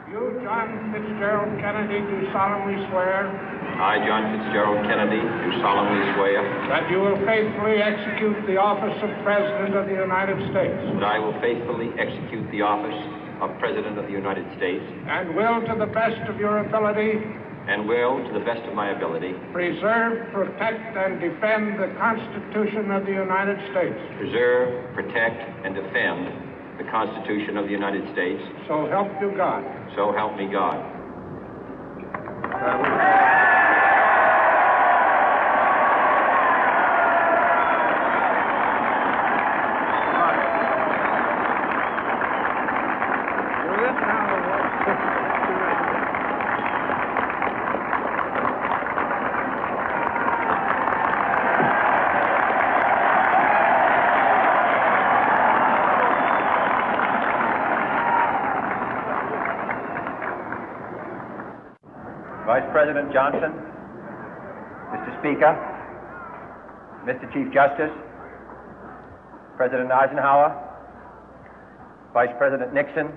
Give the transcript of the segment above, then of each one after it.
You, John Fitzgerald Kennedy, do solemnly swear I, John Fitzgerald Kennedy, do solemnly swear that you will faithfully execute the office of President of the United States that I will faithfully execute the office of President of the United States and will, to the best of your ability, and will, to the best of my ability, preserve, protect, and defend the Constitution of the United States. preserve, protect, and defend the Constitution of the United States. So help you God. So help me God. Vice President Johnson, Mr. Speaker, Mr. Chief Justice, President Eisenhower, Vice President Nixon,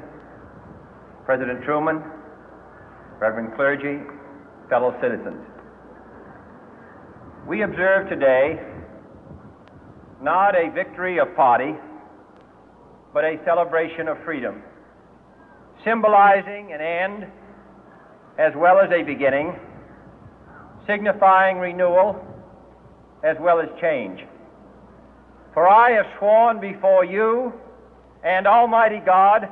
President Truman, Reverend clergy, fellow citizens. We observe today not a victory of party, but a celebration of freedom, symbolizing an end as well as a beginning, signifying renewal as well as change. For I have sworn before you and Almighty God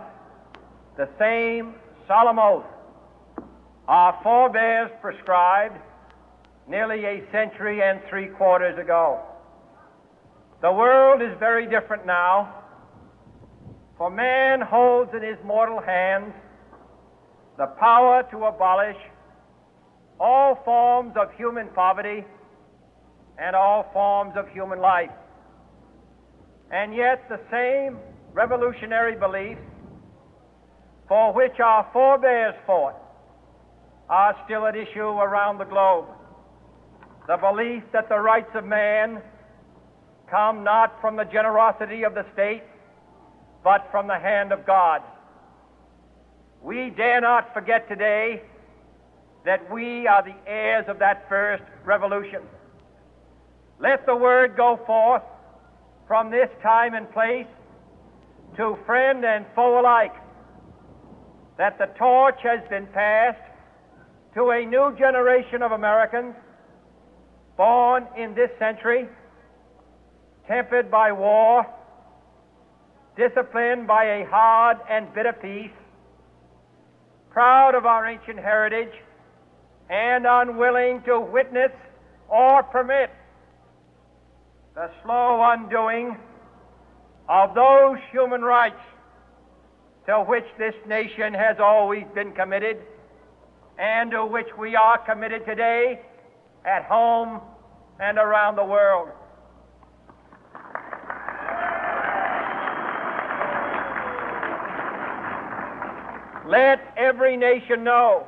the same solemn oath our forebears prescribed nearly a century and 3/4 ago. The world is very different now, for man holds in his mortal hands the power to abolish all forms of human poverty and all forms of human life. And yet the same revolutionary beliefs for which our forebears fought are still at issue around the globe. The belief that the rights of man come not from the generosity of the state, but from the hand of God. We dare not forget today that we are the heirs of that first revolution. Let the word go forth from this time and place to friend and foe alike that the torch has been passed to a new generation of Americans born in this century, tempered by war, disciplined by a hard and bitter peace, proud of our ancient heritage, and unwilling to witness or permit the slow undoing of those human rights to which this nation has always been committed and to which we are committed today at home and around the world. Let every nation know,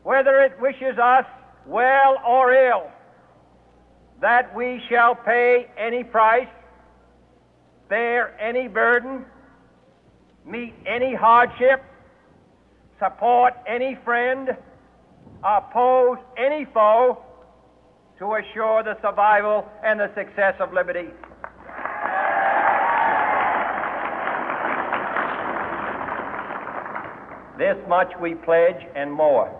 whether it wishes us well or ill, that we shall pay any price, bear any burden, meet any hardship, support any friend, oppose any foe to assure the survival and the success of liberty. This much we pledge and more.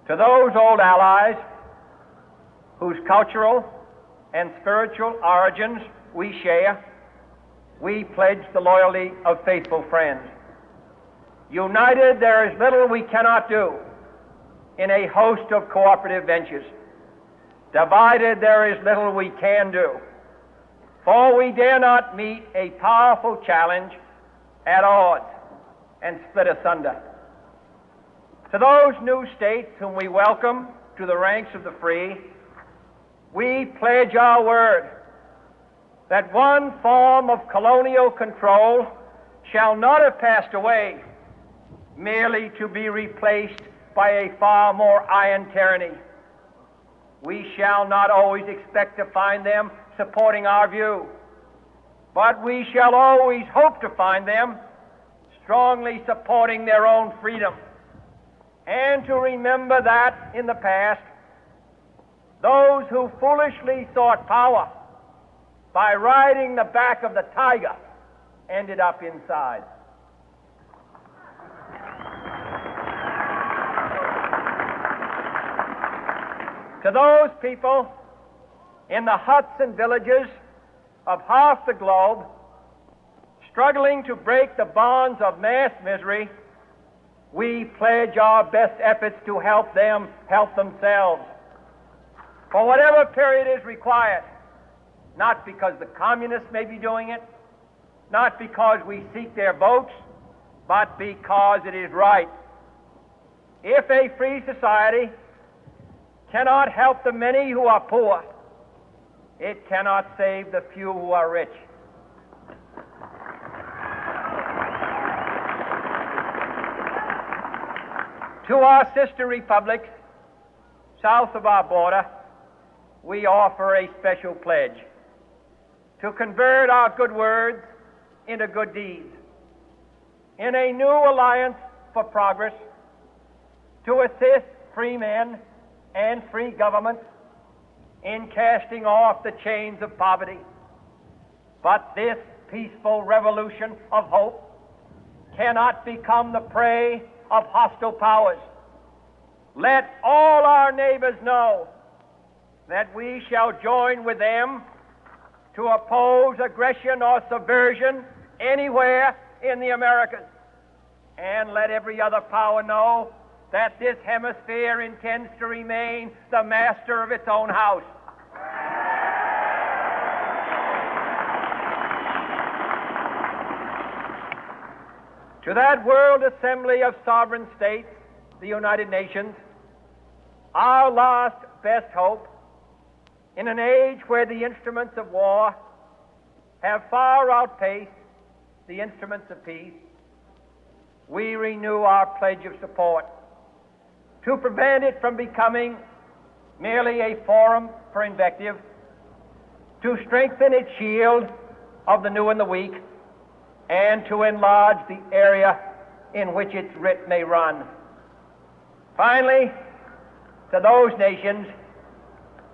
To those old allies whose cultural and spiritual origins we share, we pledge the loyalty of faithful friends. United, there is little we cannot do in a host of cooperative ventures. Divided, there is little we can do, for we dare not meet a powerful challenge at odds and split asunder. To those new states whom we welcome to the ranks of the free, we pledge our word that one form of colonial control shall not have passed away, merely to be replaced by a far more iron tyranny. We shall not always expect to find them supporting our view, but we shall always hope to find them strongly supporting their own freedom, and to remember that in the past, those who foolishly sought power by riding the back of the tiger ended up inside. To those people in the huts and villages of half the globe struggling to break the bonds of mass misery, we pledge our best efforts to help them help themselves for whatever period is required, not because the communists may be doing it, not because we seek their votes, but because it is right. If a free society cannot help the many who are poor, it cannot save the few who are rich. To our sister republics south of our border, we offer a special pledge to convert our good words into good deeds, in a new alliance for progress, to assist free men and free governments in casting off the chains of poverty. But this peaceful revolution of hope cannot become the prey of hostile powers. Let all our neighbors know that we shall join with them to oppose aggression or subversion anywhere in the Americas. And let every other power know that this hemisphere intends to remain the master of its own house. To that World Assembly of Sovereign States, the United Nations, our last best hope, in an age where the instruments of war have far outpaced the instruments of peace, we renew our pledge of support to prevent it from becoming merely a forum for invective, to strengthen its shield of the new and the weak, and to enlarge the area in which its writ may run. Finally, to those nations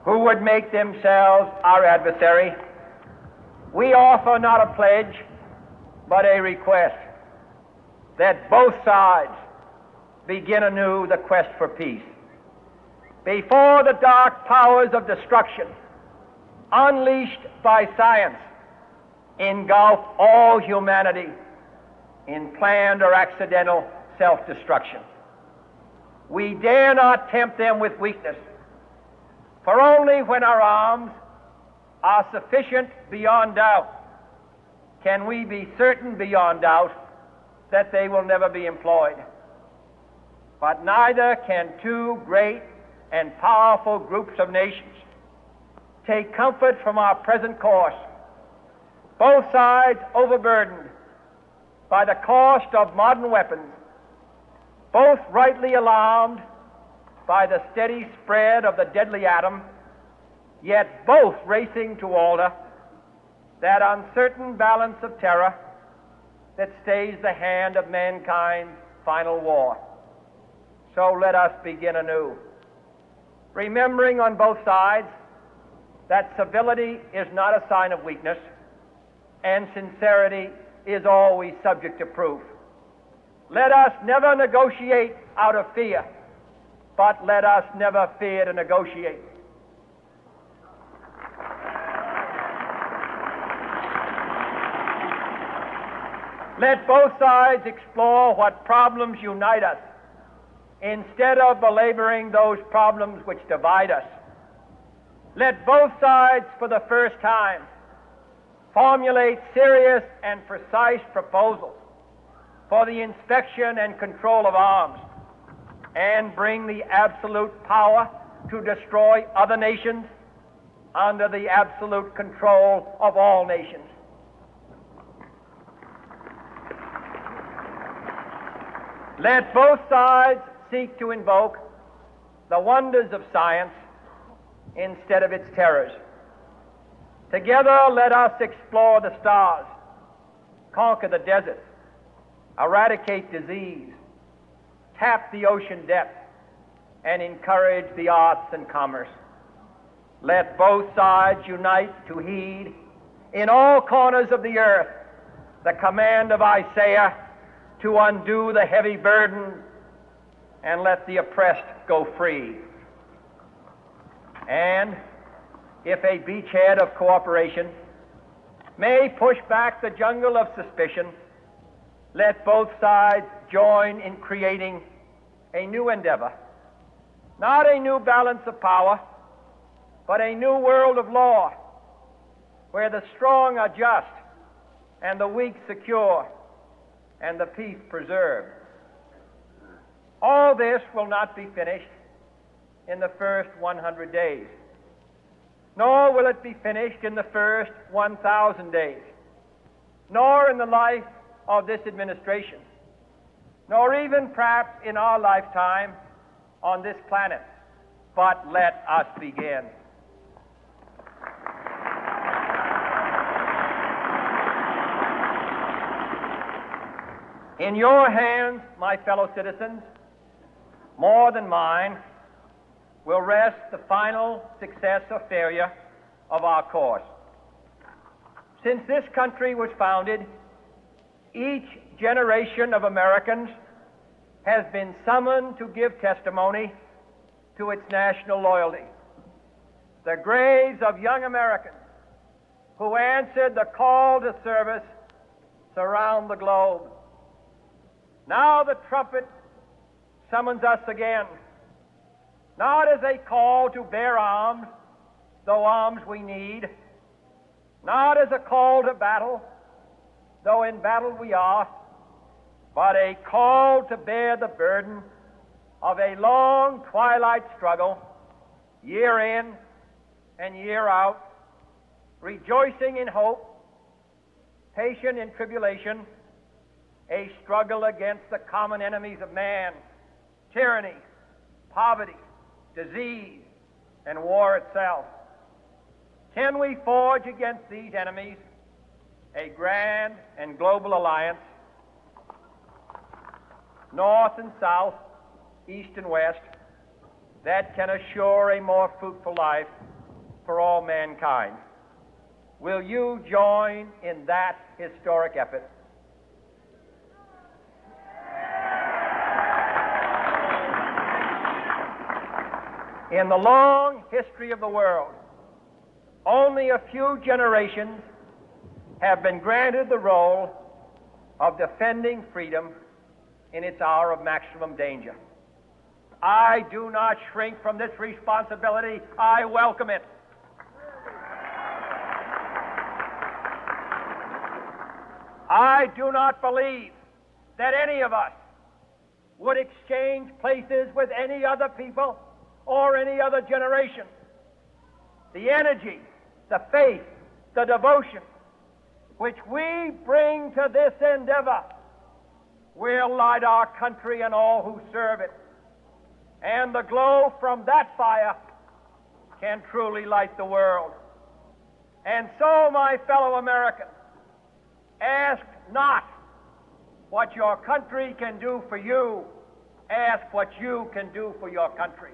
who would make themselves our adversary, we offer not a pledge, but a request that both sides begin anew the quest for peace. Before the dark powers of destruction, unleashed by science, engulf all humanity in planned or accidental self-destruction, we dare not tempt them with weakness, for only when our arms are sufficient beyond doubt can we be certain beyond doubt that they will never be employed. But neither can two great and powerful groups of nations take comfort from our present course, both sides overburdened by the cost of modern weapons, both rightly alarmed by the steady spread of the deadly atom, yet both racing to alter that uncertain balance of terror that stays the hand of mankind's final war. So let us begin anew, remembering on both sides that civility is not a sign of weakness, and sincerity is always subject to proof. Let us never negotiate out of fear, but let us never fear to negotiate. Let both sides explore what problems unite us, instead of belaboring those problems which divide us. Let both sides, for the first time, formulate serious and precise proposals for the inspection and control of arms, and bring the absolute power to destroy other nations under the absolute control of all nations. Let both sides seek to invoke the wonders of science instead of its terrors. Together, let us explore the stars, conquer the deserts, eradicate disease, tap the ocean depth, and encourage the arts and commerce. Let both sides unite to heed in all corners of the earth the command of Isaiah to undo the heavy burden and let the oppressed go free. And if a beachhead of cooperation may push back the jungle of suspicion, let both sides join in creating a new endeavor, not a new balance of power, but a new world of law, where the strong are just and the weak secure and the peace preserved. All this will not be finished in the first 100 days, nor will it be finished in the first 1,000 days, nor in the life of this administration, nor even perhaps in our lifetime on this planet. But let us begin. In your hands, my fellow citizens, more than mine, will rest the final success or failure of our course. Since this country was founded, each generation of Americans has been summoned to give testimony to its national loyalty. The graves of young Americans who answered the call to service surround the globe. Now the trumpet summons us again, not as a call to bear arms, though arms we need, not as a call to battle, though in battle we are, but a call to bear the burden of a long twilight struggle, year in and year out, rejoicing in hope, patient in tribulation, a struggle against the common enemies of man, tyranny, poverty, disease, and war itself. Can we forge against these enemies a grand and global alliance, north and south, east and west, that can assure a more fruitful life for all mankind? Will you join in that historic effort? In the long history of the world, only a few generations have been granted the role of defending freedom in its hour of maximum danger. I do not shrink from this responsibility. I welcome it. I do not believe that any of us would exchange places with any other people or any other generation. The energy, the faith, the devotion which we bring to this endeavor will light our country and all who serve it. And the glow from that fire can truly light the world. And so, my fellow Americans, ask not what your country can do for you, ask what you can do for your country.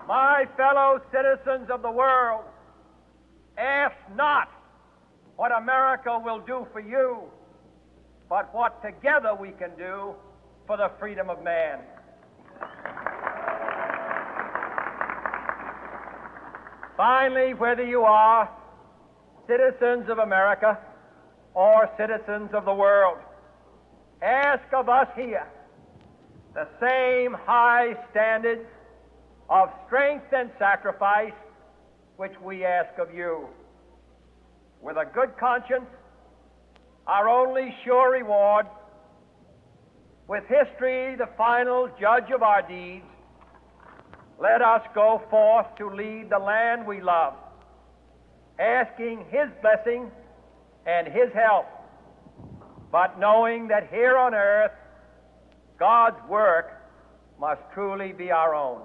My fellow citizens of the world, ask not what America will do for you, but what together we can do for the freedom of man. Finally, whether you are citizens of America or citizens of the world, ask of us here the same high standards of strength and sacrifice which we ask of you. With a good conscience, our only sure reward, with history the final judge of our deeds, let us go forth to lead the land we love, asking His blessing and His help, but knowing that here on earth God's work must truly be our own.